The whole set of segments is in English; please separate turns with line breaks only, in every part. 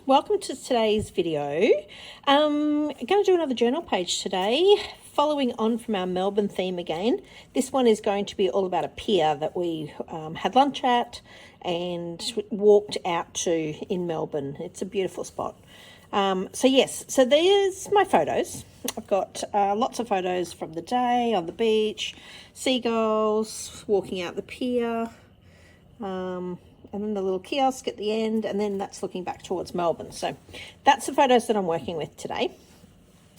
welcome to today's video. I'm going to do another journal page today, following on from our Melbourne theme again. This one is going to be all about a pier that we had lunch at and walked out to in Melbourne. It's a beautiful spot. So there's my photos. I've got lots of photos from the day on the beach, seagulls, walking out the pier, and then the little kiosk at the end, and then that's looking back towards Melbourne. So that's the photos that I'm working with today.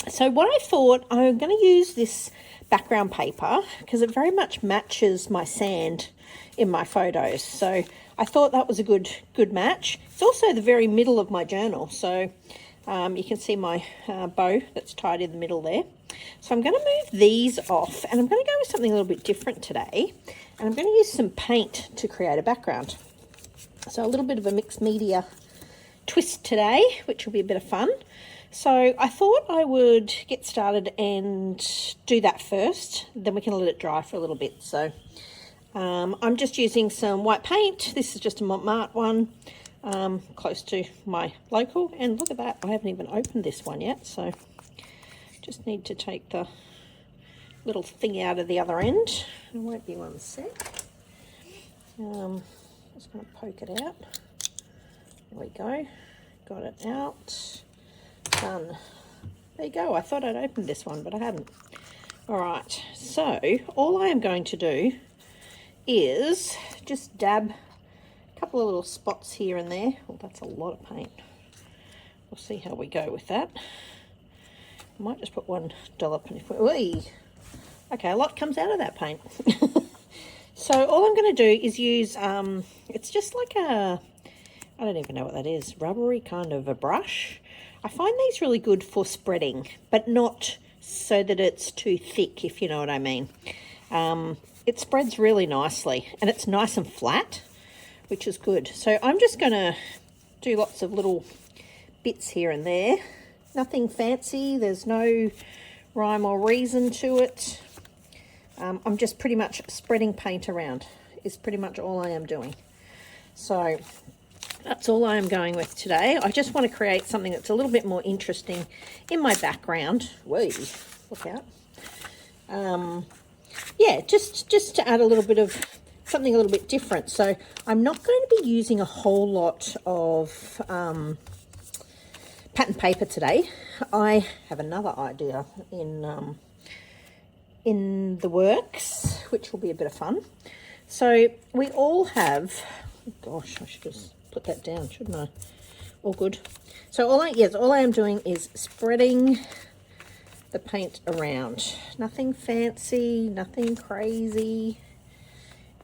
So what I thought, I'm going to use this background paper because it very much matches my sand in my photos. So I thought that was a good match. It's also the very middle of my journal, so you can see my bow that's tied in the middle there. So I'm going to move these off, and I'm going to go with something a little bit different today, and I'm going to use some paint to create a background. So a little bit of a mixed media twist today, which will be a bit of fun. So I thought I would get started and do that first, then we can let it dry for a little bit. So I'm just using some white paint. This is just a Mont Marte one, close to my local. And look at that, I haven't even opened this one yet. So just need to take the little thing out of the other end. It won't be one sec. Just going to poke it out. There we go. Got it out. Done. There you go. I thought I'd opened this one, but I hadn't. All right. So all I am going to do is just dab a couple of little spots here and there. Oh, that's a lot of paint. We'll see how we go with that. I might just put $1 and if we... Okay, a lot comes out of that paint. So all I'm going to do is use, it's just like I don't even know what that is, rubbery kind of a brush. I find these really good for spreading, but not so that it's too thick, if you know what I mean. It spreads really nicely, and it's nice and flat, which is good. So I'm just going to do lots of little bits here and there. Nothing fancy, there's no rhyme or reason to it. I'm just pretty much spreading paint around is pretty much all I am doing. So that's all I am going with today. I just want to create something that's a little bit more interesting in my background. Whoa, look out. Yeah, just to add a little bit of something a little bit different. So I'm not going to be using a whole lot of pattern paper today. I have another idea in the works, which will be a bit of fun. So we all have, oh gosh, I should just put that down, shouldn't I? All good. So all I am doing is spreading the paint around. Nothing fancy, nothing crazy.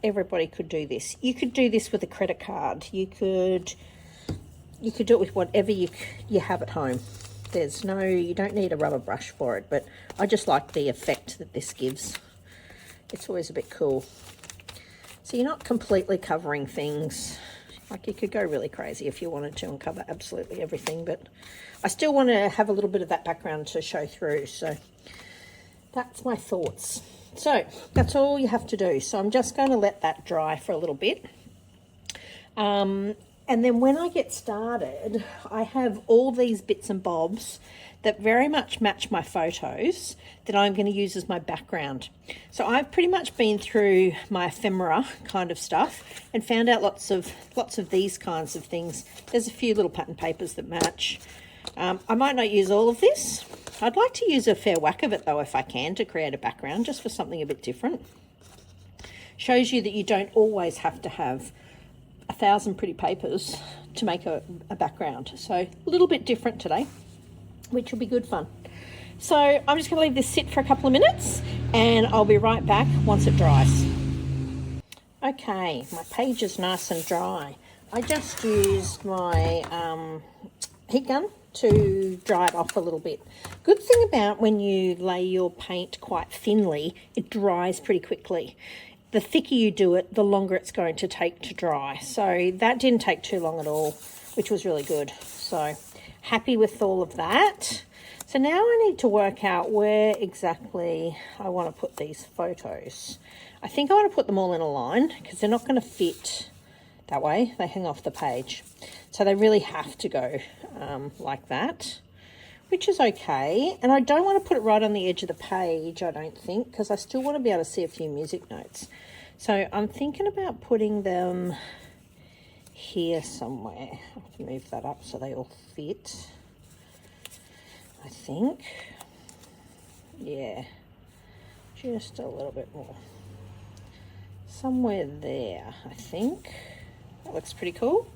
Everybody could do this. You could do this with a credit card. You could do it with whatever you have at home. You don't need a rubber brush for it, but I just like the effect that this gives. It's always a bit cool. So you're not completely covering things. Like, you could go really crazy if you wanted to and cover absolutely everything, but I still want to have a little bit of that background to show through. So that's my thoughts. So that's all you have to do. So I'm just going to let that dry for a little bit. And then when I get started, I have all these bits and bobs that very much match my photos that I'm going to use as my background. So I've pretty much been through my ephemera kind of stuff and found out lots of these kinds of things. There's a few little pattern papers that match. I might not use all of this. I'd like to use a fair whack of it though, if I can, to create a background, just for something a bit different. Shows you that you don't always have to have 1,000 pretty papers to make a background. So a little bit different today, which will be good fun. So I'm just going to leave this sit for a couple of minutes and I'll be right back once it dries. Okay, my page is nice and dry. I just used my heat gun to dry it off a little bit. Good thing about when you lay your paint quite thinly, it dries pretty quickly. The thicker you do it, the longer it's going to take to dry. So that didn't take too long at all, which was really good. So happy with all of that. So now I need to work out where exactly I want to put these photos. I think I want to put them all in a line because they're not going to fit that way. They hang off the page. So they really have to go like that, which is okay. And I don't want to put it right on the edge of the page, I don't think, because I still want to be able to see a few music notes. So I'm thinking about putting them here somewhere. I have to move that up so they all fit, I think. Yeah, just a little bit more. Somewhere there, I think. That looks pretty cool.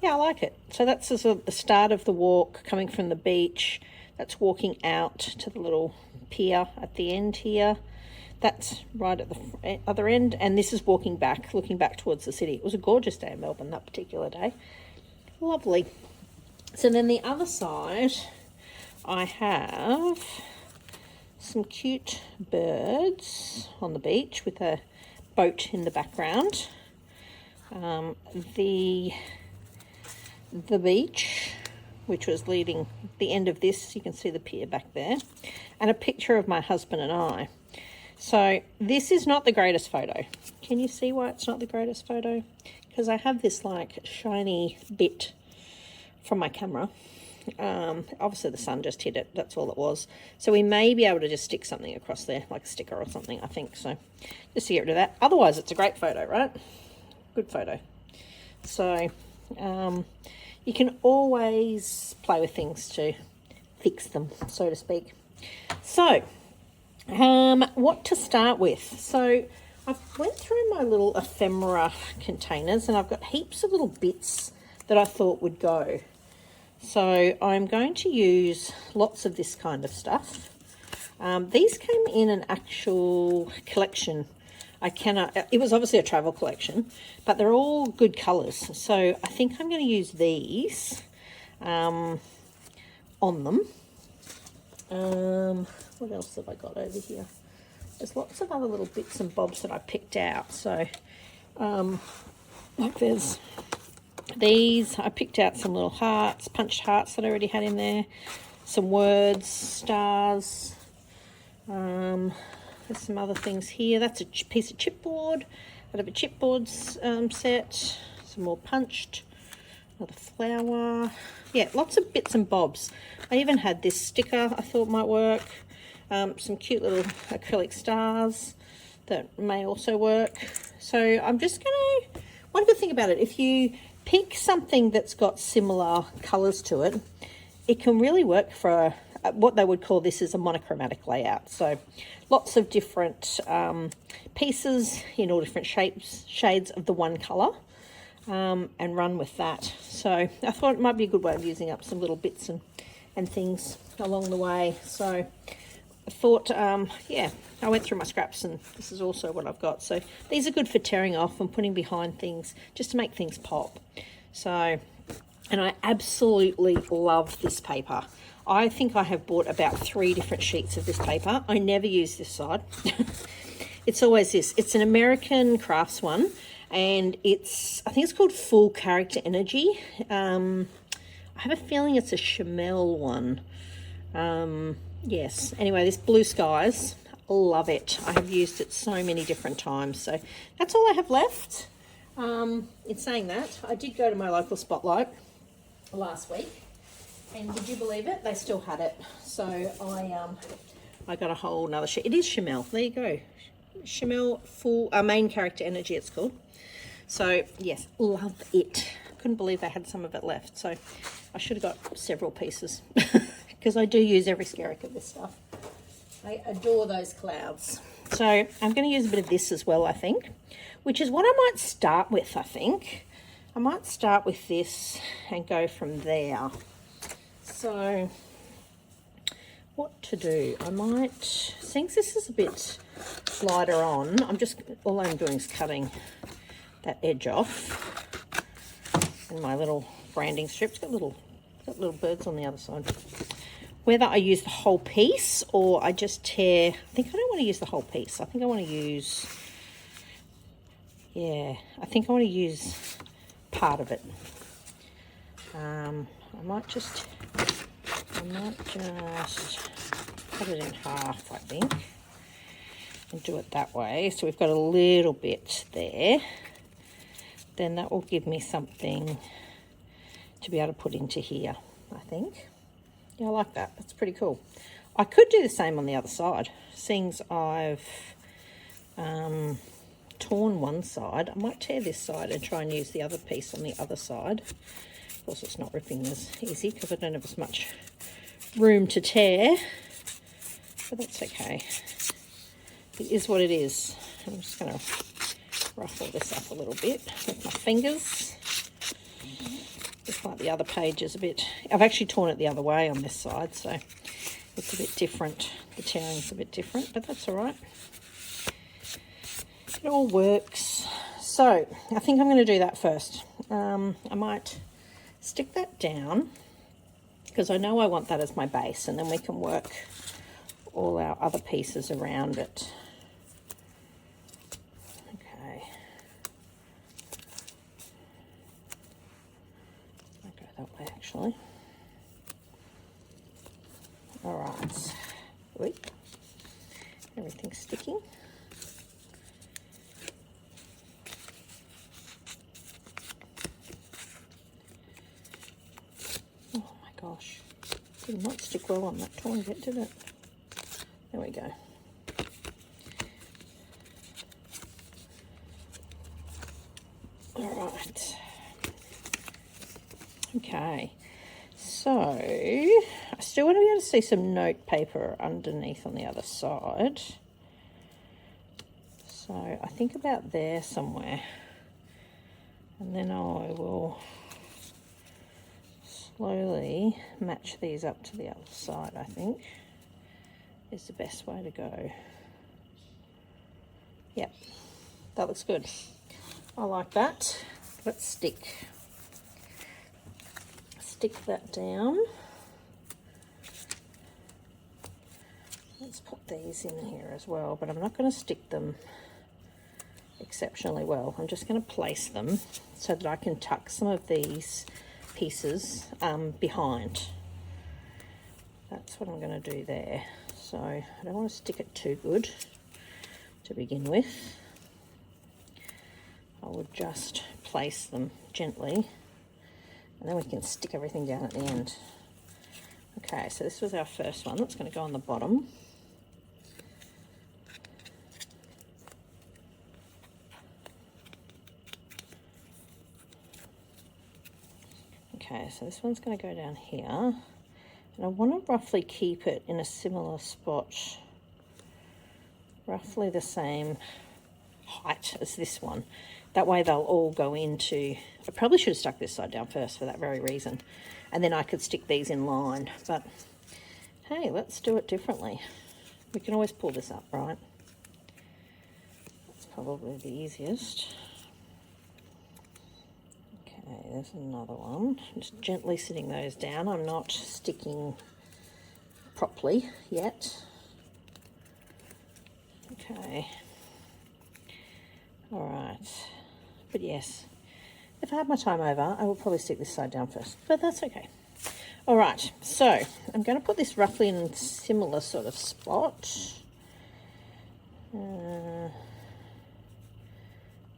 Yeah, I like it. So that's the start of the walk coming from the beach. That's walking out to the little pier at the end here. That's right at the other end. And this is walking back, looking back towards the city. It was a gorgeous day in Melbourne that particular day. Lovely. So then the other side, I have some cute birds on the beach with a boat in the background. The beach, which was leading the end of this, you can see the pier back there, and a picture of my husband and I. So this is not the greatest photo. Can you see why it's not the greatest photo? Because I have this like shiny bit from my camera. Obviously the sun just hit it, that's all it was. So we may be able to just stick something across there, like a sticker or something, I think. So just to get rid of that. Otherwise it's a great photo, right? Good photo. So you can always play with things to fix them, so to speak. So what to start with? So I went through my little ephemera containers and I've got heaps of little bits that I thought would go. So I'm going to use lots of this kind of stuff. These came in an actual collection. It was obviously a travel collection, but they're all good colours. So I think I'm going to use these on them. What else have I got over here? There's lots of other little bits and bobs that I picked out. So like there's these. I picked out some little hearts, punched hearts that I already had in there. Some words, stars. There's some other things here. That's a piece of chipboard. I have a chipboard set. Some more punched. Another flower. Yeah, lots of bits and bobs. I even had this sticker I thought might work. Some cute little acrylic stars that may also work. So I'm just going to... One good thing about it, if you pick something that's got similar colours to it, it can really work for what they would call this is a monochromatic layout. So lots of different pieces in all different shades of the one colour, and run with that. So I thought it might be a good way of using up some little bits and things along the way. So I thought, yeah, I went through my scraps and this is also what I've got. So these are good for tearing off and putting behind things just to make things pop. So, and I absolutely love this paper. I think I have bought about 3 different sheets of this paper. I never use this side. It's always this. It's an American crafts one, and I think it's called Full Character Energy. I have a feeling it's a Shimelle one. Yes. Anyway, this Blue Skies, love it. I have used it so many different times. So that's all I have left. In saying that, I did go to my local Spotlight last week. And would you believe it? They still had it. So I got a whole another sheet. It is Shimelle. There you go. Shimelle Full Main Character Energy, it's called. So yes, love it. Couldn't believe they had some of it left. So I should have got several pieces because I do use every skerrick of this stuff. I adore those clouds. So I'm going to use a bit of this as well, I think, which is what I might start with, I think. I might start with this and go from there. So what to do? I might, since this is a bit lighter on, all I'm doing is cutting that edge off. And my little branding strip's got little birds on the other side. Whether I use the whole piece or I just tear, I think I don't want to use the whole piece. I think I want to use, yeah, I think I want to use part of it. I might just cut it in half, I think, and do it that way. So we've got a little bit there. Then that will give me something to be able to put into here, I think. Yeah, I like that. That's pretty cool. I could do the same on the other side. Seeing as I've torn one side, I might tear this side and try and use the other piece on the other side. Of course, it's not ripping as easy because I don't have as much room to tear, but that's okay. It is what it is. I'm just going to ruffle this up a little bit with my fingers. Just like the other page is a bit... I've actually torn it the other way on this side, so it's a bit different. The tearing's a bit different, but that's all right. It all works. So I think I'm going to do that first. I might stick that down because I know I want that as my base, and then we can work all our other pieces around it. Okay. I'll go that way actually. All right. Wait. Everything's sticking. Gosh, did not stick well on that torn bit, did it? There we go. All right. Okay. So, I still want to be able to see some note paper underneath on the other side. So, I think about there somewhere. And then I will slowly match these up to the other side, I think, is the best way to go. Yep, that looks good. I like that. Let's stick that down. Let's put these in here as well, but I'm not going to stick them exceptionally well. I'm just going to place them so that I can tuck some of these pieces behind. That's what I'm going to do there. So I don't want to stick it too good to begin with. I would just place them gently, and then we can stick everything down at the end. Okay, so this was our first one. That's going to go on the bottom. Okay, so this one's going to go down here, and I want to roughly keep it in a similar spot, roughly the same height as this one. That way they'll all go into... I probably should have stuck this side down first for that very reason, and then I could stick these in line, but hey, let's do it differently. We can always pull this up, right? That's probably the easiest. Okay, there's another one. Just gently sitting those down. I'm not sticking properly yet. Okay. All right. But yes, if I had my time over, I will probably stick this side down first, but that's okay. All right, so I'm going to put this roughly in a similar sort of spot.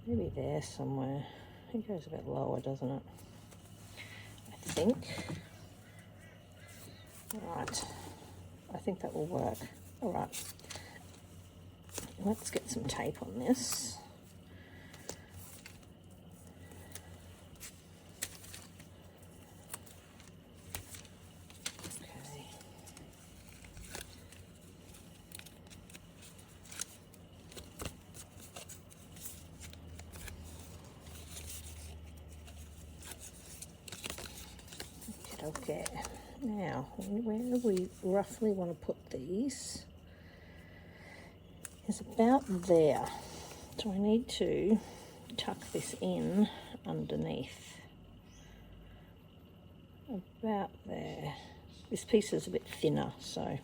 Maybe there somewhere. It goes a bit lower, doesn't it? I think. All right. I think that will work. All right. Let's get some tape on this. Okay. Okay, now where we roughly want to put these is about there. So I need to tuck this in underneath. About there. This piece is a bit thinner, so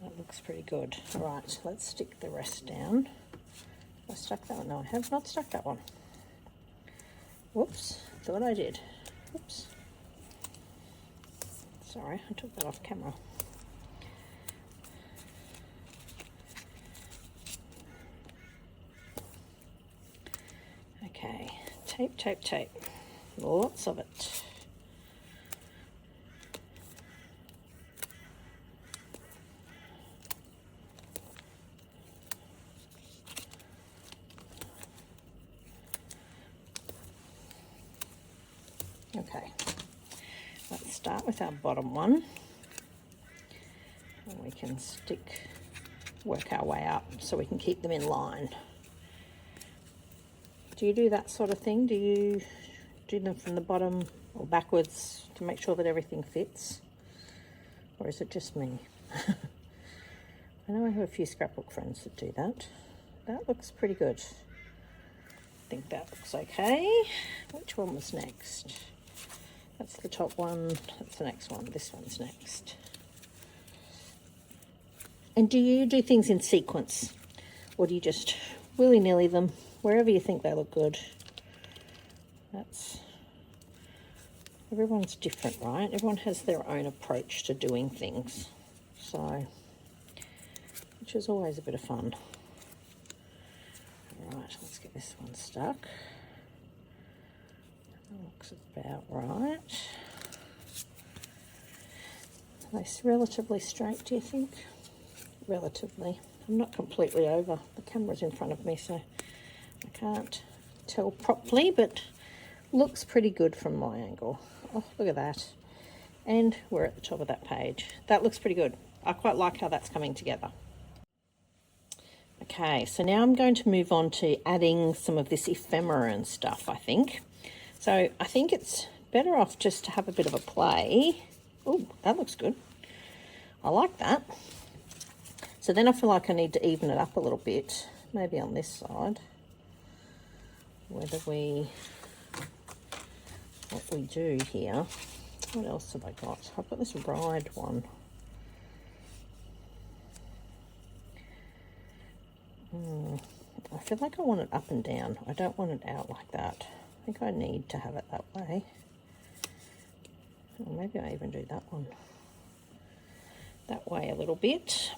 that looks pretty good. All right, let's stick the rest down. I stuck that one. No, I have not stuck that one. Whoops, thought I did. Whoops. Sorry, I took that off camera. Okay. Tape, tape, tape. Lots of it. Okay, let's start with our bottom one. And we can work our way up so we can keep them in line. Do you do that sort of thing? Do you do them from the bottom or backwards to make sure that everything fits? Or is it just me? I know I have a few scrapbook friends that do that. That looks pretty good. I think that looks okay. Which one was next? That's the top one. That's the next one. This one's next. And do you do things in sequence? Or do you just willy-nilly them wherever you think they look good? Everyone's different, right? Everyone has their own approach to doing things. So, which is always a bit of fun. All right, let's get this one stuck. That looks about right. Are they relatively straight, do you think? Relatively. I'm not completely over. The camera's in front of me, so I can't tell properly, but looks pretty good from my angle. Oh, look at that. And we're at the top of that page. That looks pretty good. I quite like how that's coming together. Okay, so now I'm going to move on to adding some of this ephemera and stuff, I think. So I think it's better off just to have a bit of a play. Oh, that looks good. I like that. So then I feel like I need to even it up a little bit, maybe on this side. What we do here. What else have I got? I've got this ride one. I feel like I want it up and down. I don't want it out like that. I think I need to have it that way. Or maybe I even do that one. That way a little bit.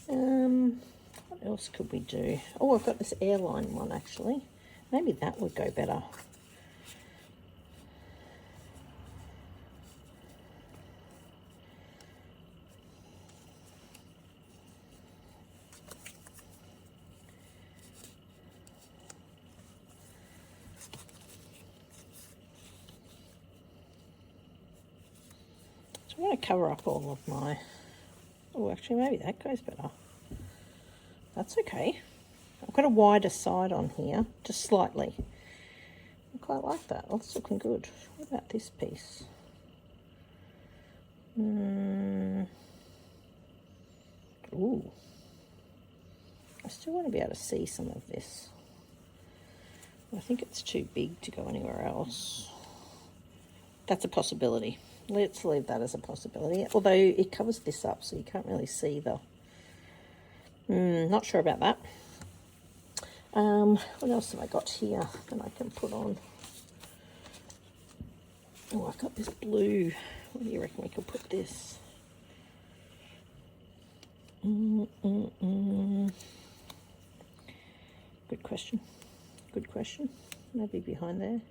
What else could we do? Oh, I've got this airline one actually. Maybe that would go better. So I want to cover up all of my... Oh, actually maybe that goes better. That's okay. I've got a wider side on here, just slightly. I quite like that. That's looking good. What about this piece? Ooh. I still want to be able to see some of this. I think it's too big to go anywhere else. That's a possibility. Let's leave that as a possibility. Although it covers this up, so you can't really see the... not sure about that. What else have I got here that I can put on? Oh, I've got this blue. What do you reckon we could put this? Good question. Good question. Maybe behind there.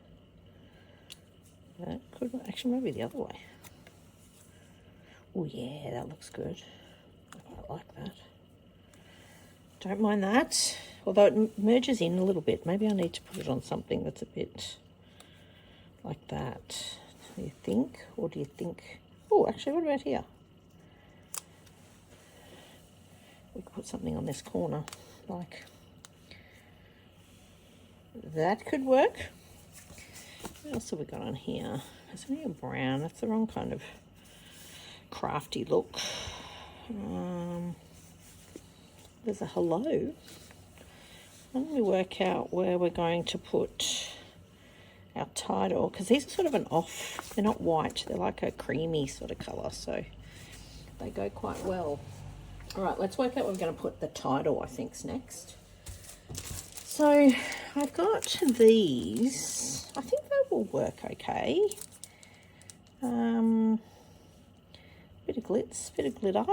That could actually maybe the other way. Oh yeah, that looks good. I quite like that. Don't mind that. Although it merges in a little bit. Maybe I need to put it on something that's a bit like that. Do you think? Or do you think... Oh, actually, what about here? We could put something on this corner. Like... That could work. What else have we got on here? There's only a brown. That's the wrong kind of crafty look. There's a hello. Why don't we work out where we're going to put our title? Because these are sort of an off. They're not white. They're like a creamy sort of colour. So they go quite well. All right, let's work out where we're going to put the title, I think's next. So I've got these. I think they will work okay. Bit of glitz, bit of glitter.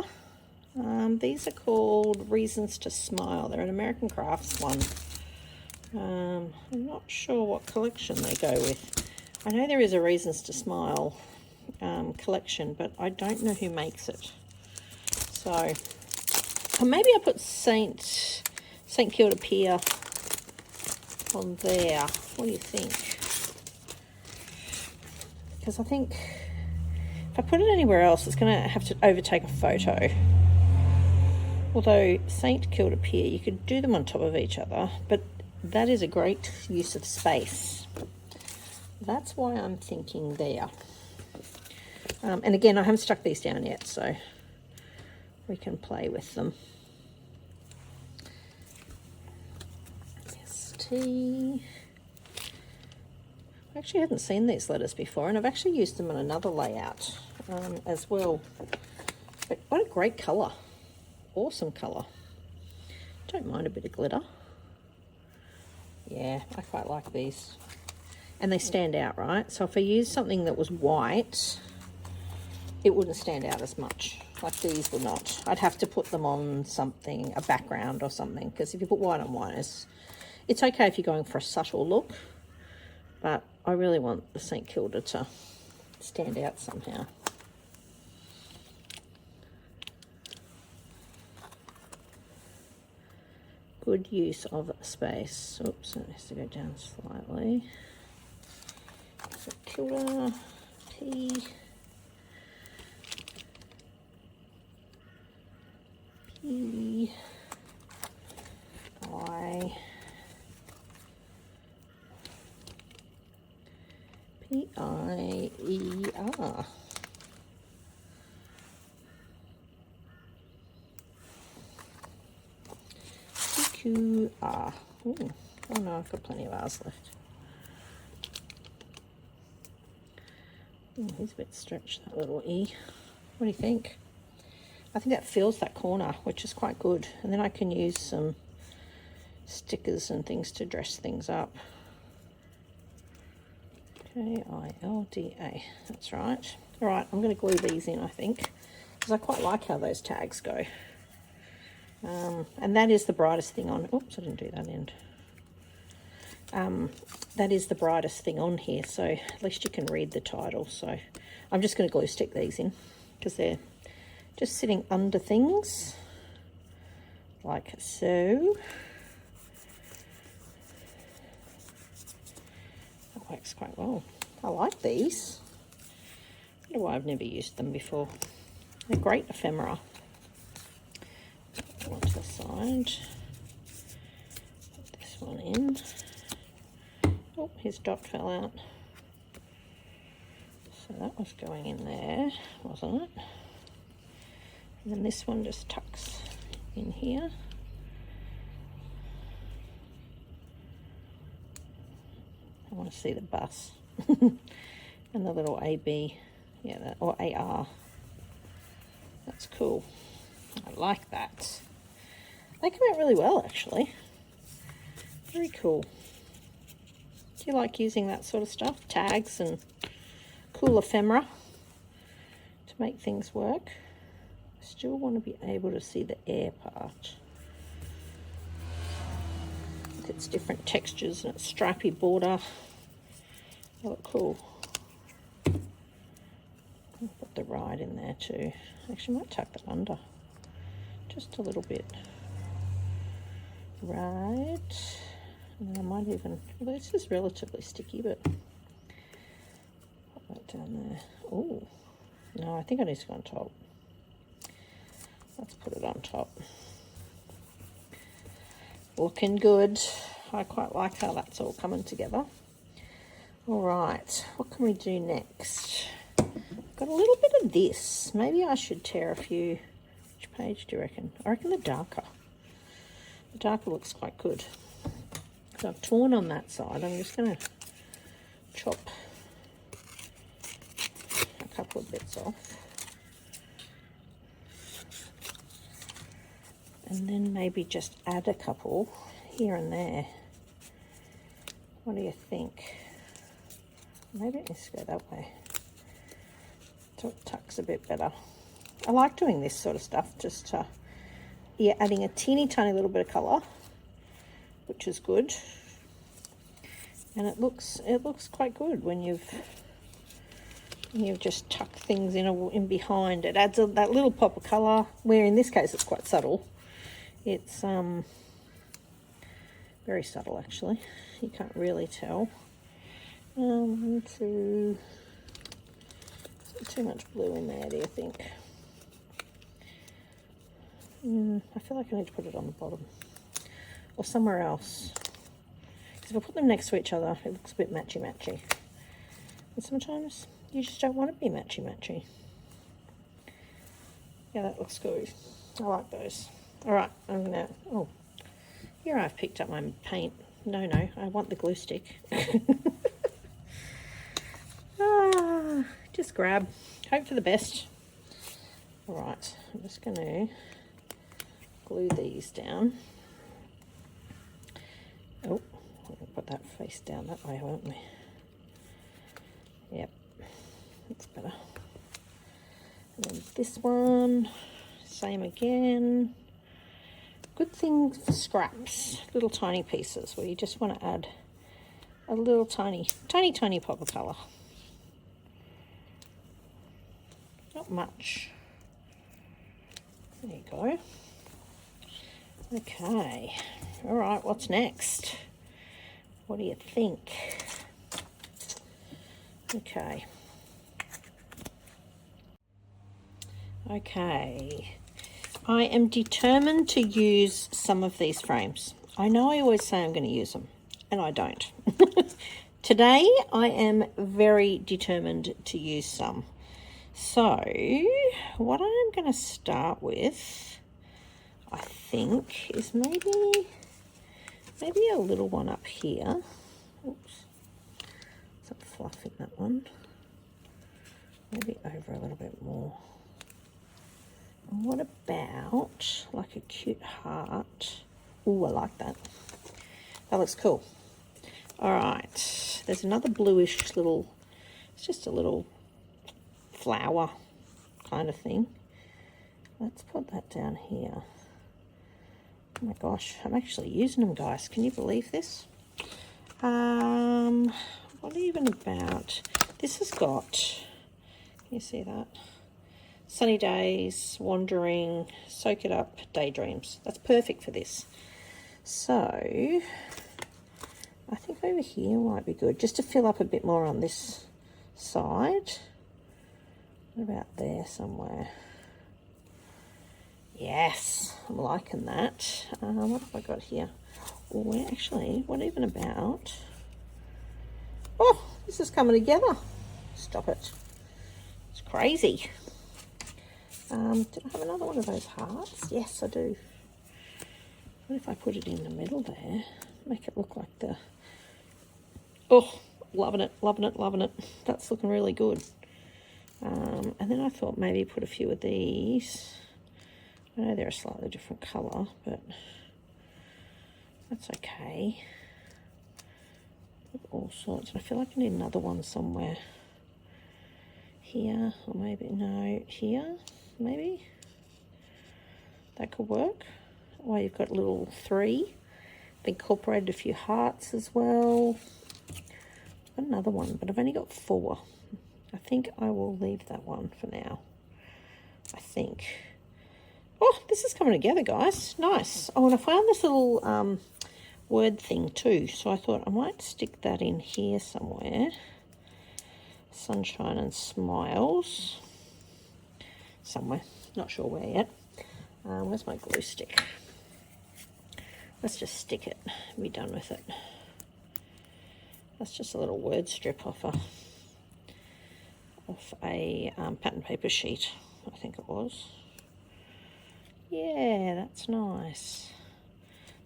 These are called Reasons to Smile. They're an American Crafts one. I'm not sure what collection they go with. I know there is a Reasons to Smile collection, but I don't know who makes it. So, or maybe I put St Kilda Pier on there. What do you think? Because I think if I put it anywhere else, it's going to have to overtake a photo. Although St Kilda Pier, you could do them on top of each other, but that is a great use of space. That's why I'm thinking there. And again, I haven't stuck these down yet, so we can play with them. ST. I actually hadn't seen these letters before, and I've actually used them in another layout as well. But what a great colour. Awesome colour. Don't mind a bit of glitter. Yeah, I quite like these. And they stand out, right? So if I use something that was white, it wouldn't stand out as much. Like these will not. I'd have to put them on something, a background or something, because if you put white on white, it's okay if you're going for a subtle look, but I really want the St Kilda to stand out somehow. Good use of space. Oops, it has to go down slightly. St Kilda P. P. I. P-I-E-R. Q-R. Oh no, I've got plenty of R's left. Oh, he's a bit stretched, that little E. What do you think? I think that fills that corner, which is quite good. And then I can use some stickers and things to dress things up. K-I-L-D-A, that's right. All right, I'm going to glue these in, I think, because I quite like how those tags go. And that is the brightest thing on, oops, I didn't do that end. That is the brightest thing on here, so at least you can read the title. So I'm just going to glue stick these in, because they're just sitting under things, like so. That works quite well. I like these. I don't know why I've never used them before. They're great ephemera. Put one to the side. Put this one in. Oh, his dot fell out. So that was going in there, wasn't it? And then this one just tucks in here. I want to see the bus. And the little AB, yeah, that, or AR. That's cool. I like that. They come out really well, actually. Very cool. Do you like using that sort of stuff? Tags and cool ephemera to make things work. I still want to be able to see the air part. With its different textures and its stripy border. They look cool. I'll put the ride in there too. Actually, I might tuck that under. Just a little bit. Right. And then I might even, well, this is relatively sticky, but put that down there. Oh, no, I think I need to go on top. Let's put it on top. Looking good. I quite like how that's all coming together. All right, what can we do next? I've got a little bit of this. Maybe I should tear a few. Which page do you reckon? I reckon the darker. The darker looks quite good. So I've torn on that side. I'm just going to chop a couple of bits off. And then maybe just add a couple here and there. What do you think? Maybe it needs to go that way. So it tucks a bit better. I like doing this sort of stuff, just yeah, adding a teeny tiny little bit of colour, which is good. And it looks quite good when you've just tucked things in behind. It adds that little pop of colour, where in this case it's quite subtle. It's very subtle actually. You can't really tell. Too much blue in there, do you think? I feel like I need to put it on the bottom or somewhere else. Because if I put them next to each other, it looks a bit matchy-matchy. And sometimes you just don't want to be matchy-matchy. Yeah, that looks good. I like those. All right, I'm gonna, oh, here I've picked up my paint. No, I want the glue stick. Just grab, hope for the best. All right, I'm just gonna glue these down. Oh, we'll put that face down that way, won't we? Yep, that's better. And then this one, same again. Good thing for scraps, little tiny pieces where you just want to add a little tiny pop of colour. Not much. There you go. Okay, all right, what's next? What do you think? Okay. I am determined to use some of these frames. I know I always say I'm going to use them, and I don't. Today, I am very determined to use some. So, what I'm going to start with, I think, is maybe a little one up here. Oops, some fluff in that one. Maybe over a little bit more. And what about like a cute heart? Oh, I like that. That looks cool. All right, there's another bluish little, it's just a little flower kind of thing. Let's put that down here. Oh my gosh, I'm actually using them, guys. Can you believe this? What even about? This has got, can you see that? Sunny days, wandering, soak it up, daydreams. That's perfect for this. So, I think over here might be good, just to fill up a bit more on this side. What about there somewhere? Yes, I'm liking that. What have I got here? Oh, actually, what even about? Oh, this is coming together. Stop it. It's crazy. Did I have another one of those hearts? Yes, I do. What if I put it in the middle there? Make it look like the... Oh, loving it, loving it, loving it. That's looking really good. And then I thought maybe put a few of these. I know they're a slightly different colour, but that's okay. All sorts. And I feel like I need another one somewhere. Here, or maybe, no, here, maybe. That could work. Or you've got little 3. I've incorporated a few hearts as well. I've got another one, but I've only got 4. I think I will leave that one for now. I think. Oh, this is coming together, guys. Nice. Oh, and I found this little word thing too. So I thought I might stick that in here somewhere. Sunshine and smiles. Somewhere. Not sure where yet. Where's my glue stick? Let's just stick it and be done with it. That's just a little word strip off a pattern paper sheet, I think it was. Yeah, that's nice.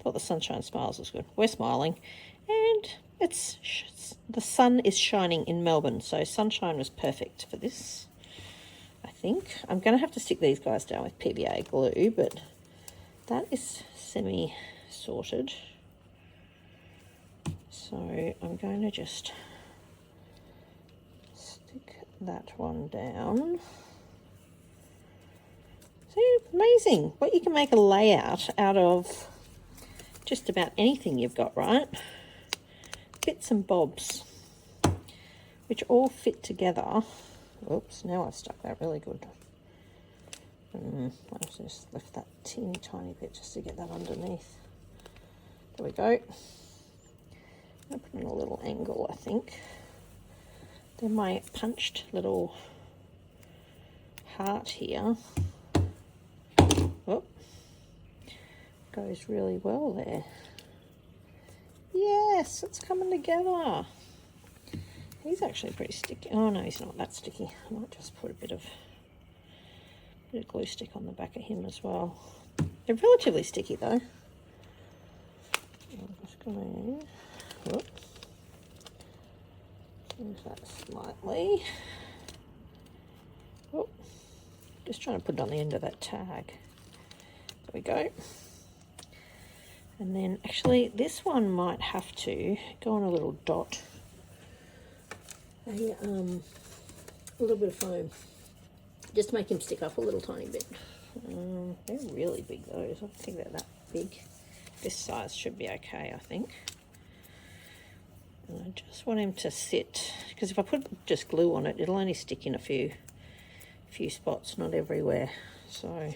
Thought the sunshine smiles was good. We're smiling, and the sun is shining in Melbourne, so sunshine was perfect for this. I think I'm going to have to stick these guys down with PVA glue, but that is semi-sorted. So I'm going to just stick that one down. See, amazing what you can make a layout out of just about anything you've got, right? bits and bobs, which all fit together. Oops, now I've stuck that really good. I'll just lift that teeny tiny bit just to get that underneath. There we go. I'll put in a little angle, I think. Then my punched little heart here. Oh, goes really well there. Yes, it's coming together. He's actually pretty sticky. Oh no, he's not that sticky. I might just put a bit of glue stick on the back of him as well. They're relatively sticky though. I'm just going to move that slightly. Oh, just trying to put it on the end of that tag. There we go. And then actually this one might have to go on a little dot. A little bit of foam. Just to make him stick up a little tiny bit. They're really big those. I don't think they're that big. This size should be okay, I think. And I just want him to sit, because if I put just glue on it, it'll only stick in a few spots, not everywhere. So I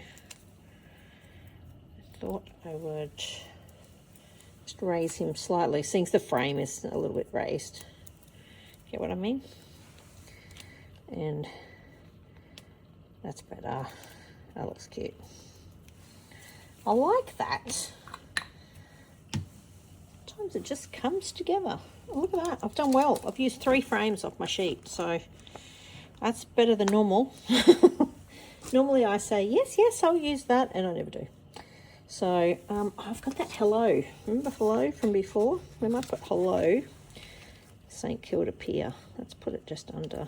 thought I would just raise him slightly, since the frame is a little bit raised. Get what I mean? And that's better. That looks cute. I like that. Sometimes it just comes together. Oh, look at that. I've done well. I've used 3 frames off my sheet, so that's better than normal. Normally I say, yes, I'll use that, and I never do. So I've got that hello. Remember hello from before? We might put hello. St Kilda Pier. Let's put it just under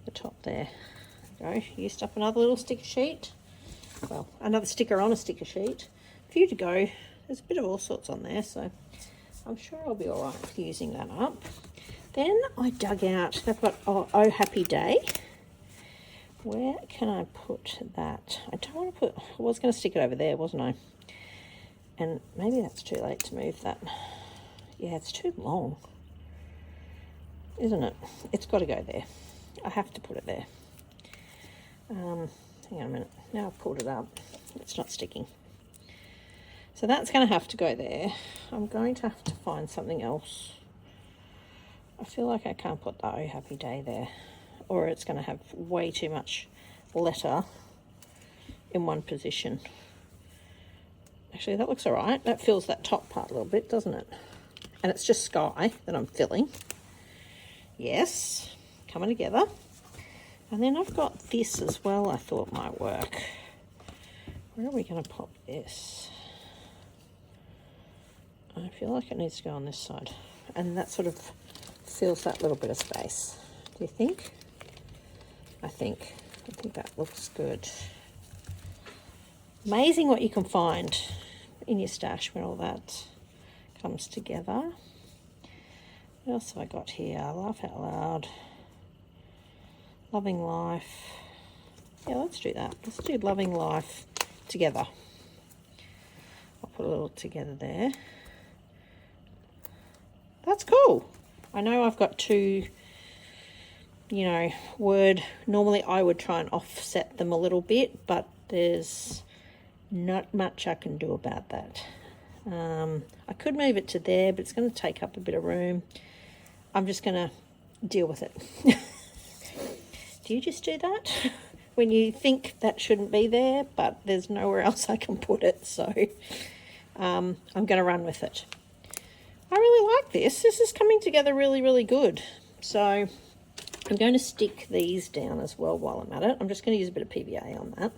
the top there. There we go. Used up another little sticker sheet. Well, another sticker on a sticker sheet. A few to go. There's a bit of all sorts on there, so I'm sure I'll be all right with using that up. Then I dug out, they've got Oh Happy Day. Where can I put that? I don't want to put, I was going to stick it over there, wasn't I? And maybe that's too late to move that. Yeah, it's too long, isn't it? It's got to go there. I have to put it there. Hang on a minute. Now I've pulled it up. It's not sticking. So that's going to have to go there. I'm going to have to find something else. I feel like I can't put the Oh Happy Day there, or it's going to have way too much letter in one position. Actually, that looks all right. That fills that top part a little bit, doesn't it? And it's just sky that I'm filling. Yes, coming together. And then I've got this as well, I thought might work. Where are we going to pop this? I feel like it needs to go on this side. And that sort of fills that little bit of space. Do you think? I think that looks good. Amazing what you can find in your stash when all that comes together. What else have I got here? Laugh out loud. Loving life. Yeah, let's do that. Let's do loving life together. I'll put a little together there. That's cool. I know I've got 2, you know, word. Normally I would try and offset them a little bit, but there's not much I can do about that. I could move it to there, but it's going to take up a bit of room. I'm just going to deal with it. Do you just do that? When you think that shouldn't be there, but there's nowhere else I can put it, so I'm going to run with it. I really like this. This is coming together really, really good. So I'm going to stick these down as well while I'm at it. I'm just going to use a bit of PVA on that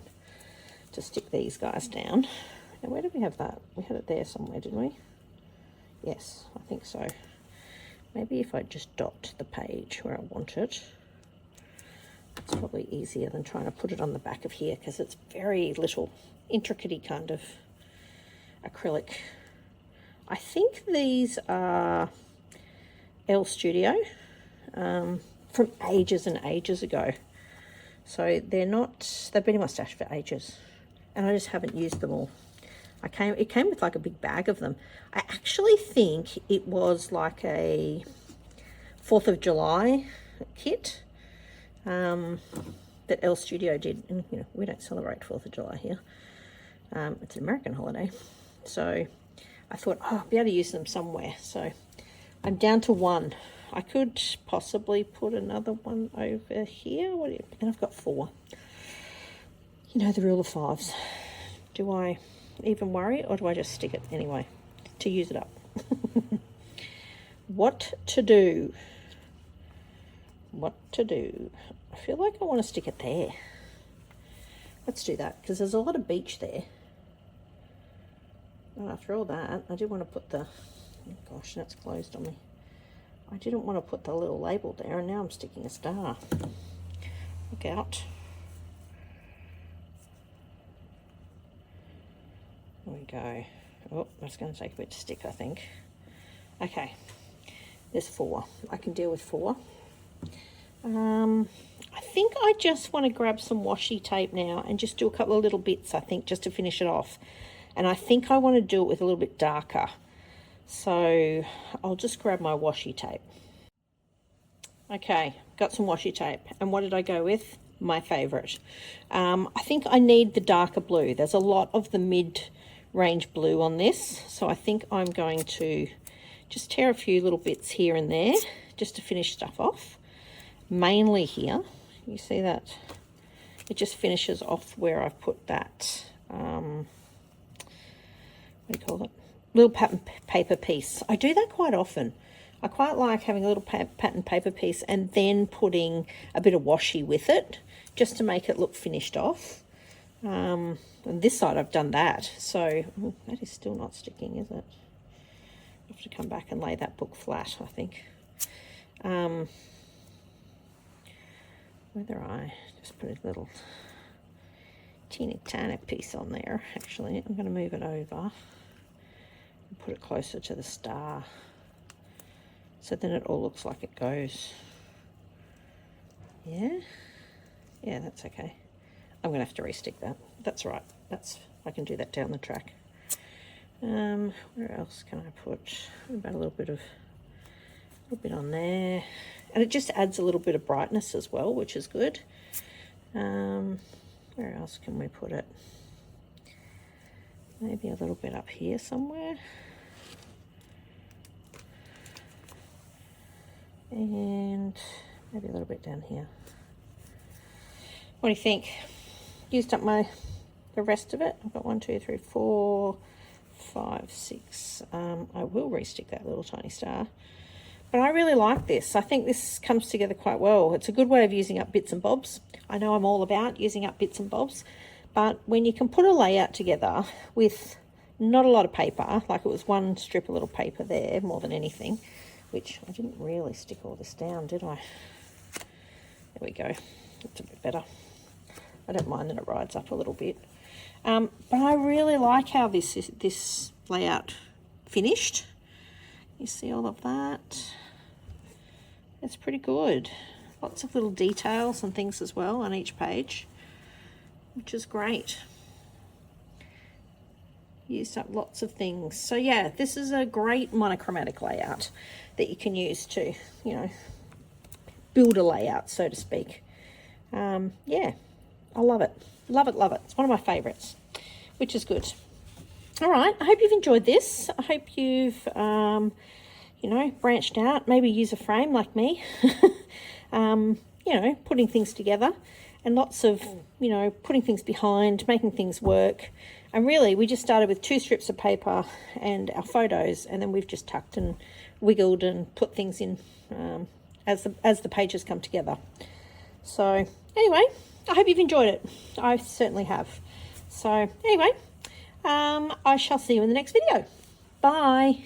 to stick these guys down. Now, where did we have that? We had it there somewhere, didn't we? Yes, I think so. Maybe if I just dot the page where I want it. It's probably easier than trying to put it on the back of here, because it's very little, intricate kind of acrylic. I think these are Elle Studio from ages and ages ago. So they're not, they've been in my stash for ages, and I just haven't used them all. It came with like a big bag of them. I actually think it was like a 4th of July kit that Elle Studio did. And, you know, we don't celebrate 4th of July here. It's an American holiday. So I thought, oh, I'll be able to use them somewhere. So I'm down to one. I could possibly put another one over here. And I've got 4. You know, the rule of 5s. Do I even worry, or do I just stick it anyway to use it up? What to do? What to do? I feel like I want to stick it there. Let's do that, because there's a lot of beach there. And after all that, I did want to put the... Oh gosh, that's closed on me. I didn't want to put the little label there, and now I'm sticking a star. Look out. There we go. Oh, that's going to take a bit to stick, I think. Okay, there's 4. I can deal with 4. I think I just want to grab some washi tape now and just do a couple of little bits, I think, just to finish it off. And I think I want to do it with a little bit darker. So I'll just grab my washi tape. Okay, got some washi tape. And what did I go with? My favourite. I think I need the darker blue. There's a lot of the mid-range blue on this. So I think I'm going to just tear a few little bits here and there just to finish stuff off. Mainly here. You see that? It just finishes off where I've put that, what do you call it? Little pattern paper piece. I do that quite often. I quite like having a little pattern paper piece and then putting a bit of washi with it just to make it look finished off. And this side I've done that. So that is still not sticking, is it? I have to come back and lay that book flat, I think. Whether I just put a little teeny tiny piece on there. Actually, I'm going to move it over and put it closer to the star, so then it all looks like it goes. Yeah, that's okay. I'm going to have to restick that. That's right. I can do that down the track. Where else can I put? About a little bit on there, and it just adds a little bit of brightness as well, which is good. Where else can we put it? Maybe a little bit up here somewhere, and maybe a little bit down here. What do you think? Used up the rest of it. I've got 1, 2, 3, 4, 5, 6. I will restick that little tiny star. But I really like this. I think this comes together quite well. It's a good way of using up bits and bobs. I know I'm all about using up bits and bobs, but when you can put a layout together with not a lot of paper, like it was one strip of little paper there more than anything, which I didn't really stick all this down, did I? There we go. That's a bit better. I don't mind that it rides up a little bit. But I really like how this layout finished. You see all of that? It's pretty good. Lots of little details and things as well on each page, which is great. Used up lots of things. So yeah, this is a great monochromatic layout that you can use to, you know, build a layout, so to speak. Yeah, I love it. Love it, love it. It's one of my favorites, which is good. All right, I hope you've enjoyed this. I hope you've, you know, branched out, maybe use a frame like me, you know, putting things together, and lots of, you know, putting things behind, making things work. And really, we just started with 2 strips of paper and our photos, and then we've just tucked and wiggled and put things in as the pages come together. So anyway, I hope you've enjoyed it. I certainly have. So anyway, I shall see you in the next video. Bye.